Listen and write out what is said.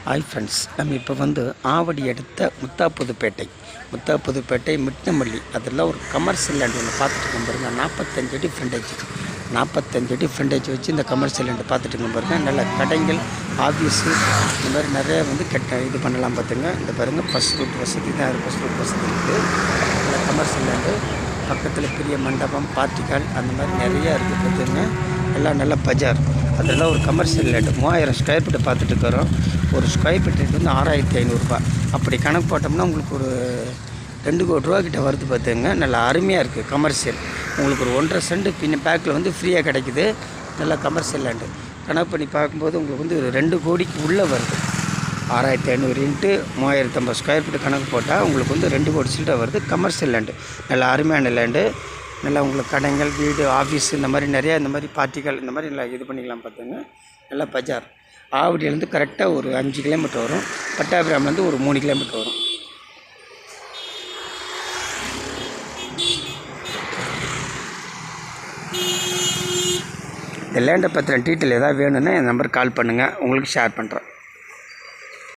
Hi friends, நம்ம இப்போ வந்து ஆவடி அடுத்த முத்தாப்புதுப்பேட்டை மிட்டமல்லி அதெல்லாம் ஒரு கமர்ஷியல் லேண்ட் ஒன்று பார்த்துட்டு இருக்கோம் பாருங்கள். 45 அடி ஃப்ரண்டேஜ் வச்சு இந்த கமர்ஷியல் லேண்டு பார்த்துட்டு இருக்கோம் பாருங்கள். நல்ல கடைகள், ஆஃபீஸு இந்த மாதிரி நிறைய வந்து இது பண்ணலாம் பார்த்துங்க. இந்த பாருங்கள், பஸ் ரூட் வசதி தான் இருக்குது. பஸ் ரூட் வசதி இருக்குது. நல்ல கமர்ஷியல் லேண்டு பக்கத்தில் பெரிய மண்டபம், பார்ட்டிகள் அந்த மாதிரி நிறையா இருக்குது பார்த்துங்க. எல்லாம் நல்ல பஜார். அதெல்லாம் ஒரு கமர்ஷியல் லேண்டு 3000 ஸ்கொயர் ஃபீட்டை பார்த்துட்டு இருக்கிறோம். ஒரு ஸ்கொயர் ஃபீட்டுக்கு வந்து 6500 அப்படி கணக்கு போட்டோம்னா உங்களுக்கு ஒரு 2 கோடி ரூபா கிட்ட வருது பார்த்துங்க. நல்லா அருமையாக இருக்குது கமர்ஷியல். உங்களுக்கு ஒரு 1.5 சென்ட் பின்ன பேக்கில் வந்து ஃப்ரீயாக கிடைக்குது. நல்லா கமர்ஷியல் லேண்டு கணக்கு பண்ணி பார்க்கும்போது உங்களுக்கு வந்து 2 கோடிக்கு உள்ளே வருது. 6500 இன்ட்டு 3050 ஸ்கொயர் ஃபீட்டு கணக்கு போட்டால் உங்களுக்கு வந்து 2 கோடி சில்லரை வருது. கமர்ஷியல் லேண்டு நல்லா அருமையான லேண்டு. நல்லா உங்களுக்கு கடைகள், வீடு, ஆஃபீஸ் இந்த மாதிரி நிறையா இந்த மாதிரி பார்ட்டிகள் இந்த மாதிரி நல்லா இது பண்ணிக்கலாம் பார்த்துங்க. நல்லா பஜார். ஆவடியிலேருந்து கரெக்டாக ஒரு 5 கிலோமீட்டர் வரும். பட்டாபிராம்லேருந்து ஒரு 3 கிலோமீட்டர் வரும். இந்த லேண்டை பற்றின டீட்டெயில் ஏதாவது வேணும்னா என் நம்பருக்கு கால் பண்ணுங்கள், உங்களுக்கு ஷேர் பண்ணுறேன்.